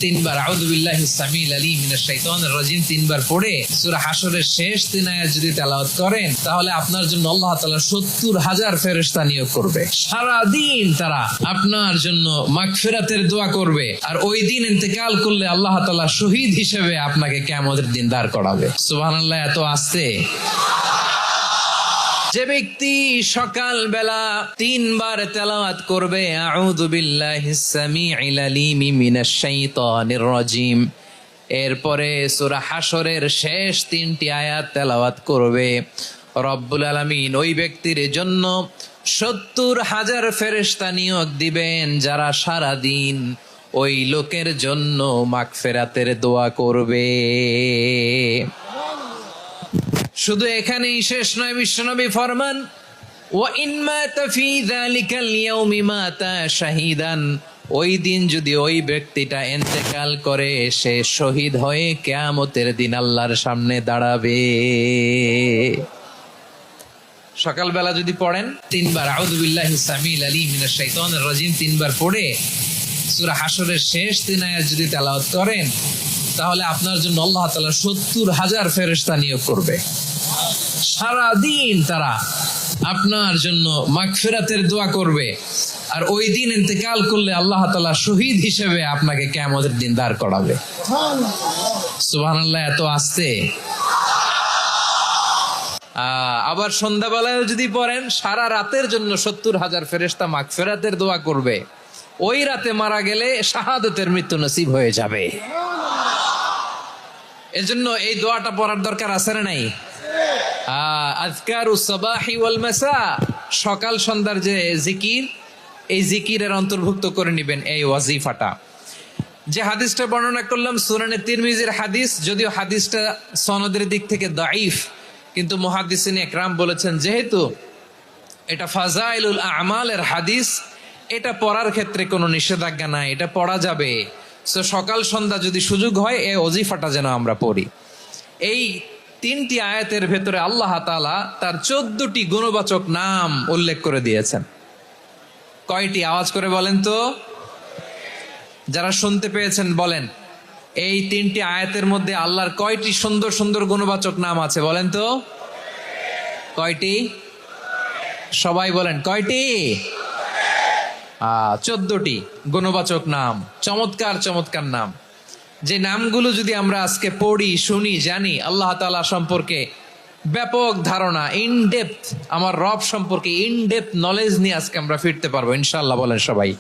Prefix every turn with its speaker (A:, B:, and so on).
A: তিনবার আউযু বিল্লাহিস সামিল আলিম মিনাশ শাইতানির রাজিম তিনবার পড়ে সূরা হাশরের শেষ 3 আয়াত যদি তেলাওয়াত করেন তাহলে আপনার জন্য আল্লাহ তাআলা 70,000 ফেরেশতা নিয়োগ করবে। সারা দিন তারা আপনার জন্য মাগফিরাতের দোয়া করবে, আর ওই দিন ইন্তেকাল করলে আল্লাহ তাআলা শহীদ হিসেবে আপনাকে কিয়ামতের দিন দাঁড় করাবে। সুবহানাল্লাহ। এত আসতে যে ব্যক্তি সকাল বেলা 3 বার তেলাওয়াত করবে আউযু বিল্লাহিস সামিউল আলিম মিনাশ শাইতানির রাজিম, এরপরে সূরা হাশরের শেষ 3টি আয়াত তেলাওয়াত করবে, রব্বুল আলামিন ওই ব্যক্তির জন্য 70,000 ফেরেশতা নিয়োগ দিবেন যারা সারা দিন ওই লোকের জন্য মাগফিরাতের দোয়া করবে। শুধু এখানেই শেষ নয়, বিশ্বনবী ফরমান ওয়া ইন মাতা ফি যালিকাল ইয়াউমি মাতা শাহিদান, ওই দিন যদি ওই ব্যক্তিটা ইন্তেকাল করে সে শহীদ হয়ে কিয়ামতের দিন আল্লাহর সামনে দাঁড়াবে। সকালবেলা যদি পড়েন 3 বার আউযু বিল্লাহিস সামিল আলিম মিনাশ শাইতানির রাজিম 3 বার পড়ে সূরা হাশরের শেষ 3 আয়াত যদি তেলাওয়াত করেন তাহলে আপনার জন্য আল্লাহ তাআলা 70,000 ফেরেশতা নিয়োগ করবে। সারা দিন তারা আপনার জন্য মাগফিরাতের দোয়া করবে, আর ওই দিন ইন্তেকাল করলে আল্লাহ তাআলা শহীদ হিসেবে আপনাকে কিয়ামতের দিন দাঁড় করাবে। সুবহানাল্লাহ। এত আসতে আবার সন্ধ্যাবেলায় যদি পড়েন সারা রাতের জন্য 70,000 ফেরেশতা মাগফিরাতের দোয়া করবে। ওই রাতে মারা গেলে শাহাদাতের মৃত্যু নসিব হয়ে যাবে। এজন্য এই দোয়াটা পড়ার দরকার আছে না নাই? আযকারুস সাবাহি ওয়াল মাসা, সকাল সন্ধ্যার যে জিকির, এই জিকিরের অন্তর্ভুক্ত করে নেবেন এই ওয়াজিফাটা। যে হাদিসটা বর্ণনা করলাম সুনানে তিরমিজির হাদিস, যদিও হাদিসটা সনদের দিক থেকে দাঈফ, কিন্তু মুহাদ্দিসিন ইকরাম বলেছেন যেহেতু এটা ফাজাইলুল আমালের হাদিস, এটা পড়ার ক্ষেত্রে কোনো নিষেধাজ্ঞা নাই, এটা পড়া যাবে। সো সকাল সন্ধ্যা যদি সুযোগ হয় এই ওয়াজিফাটা যেন আমরা পড়ি। এই 3টি আয়াতের ভেতরে আল্লাহ তাআলা তার 14টি গুণবাচক নাম উল্লেখ করে দিয়েছেন। কয়টি? আওয়াজ করে বলেন তো, যারা শুনতে পেয়েছেন বলেন। এই 3টি আয়াতের মধ্যে আল্লাহর কয়টি সুন্দর সুন্দর গুণবাচক নাম আছে বলেন তো? কয়টি? সবাই বলেন কয়টি? 14টি গুণবাচক নাম, চমৎকার চমৎকার নাম। যে নামগুলো যদি আমরা আজকে পড়ি, শুনি, জানি, আল্লাহ তাআলা সম্পর্কে ব্যাপক ধারণা, ইনডেপথ, আমার রব সম্পর্কে ইনডেপথ নলেজ নিয়ে আজকে আমরা ফিরতে পারবো ইনশাআল্লাহ। বলেন সবাই।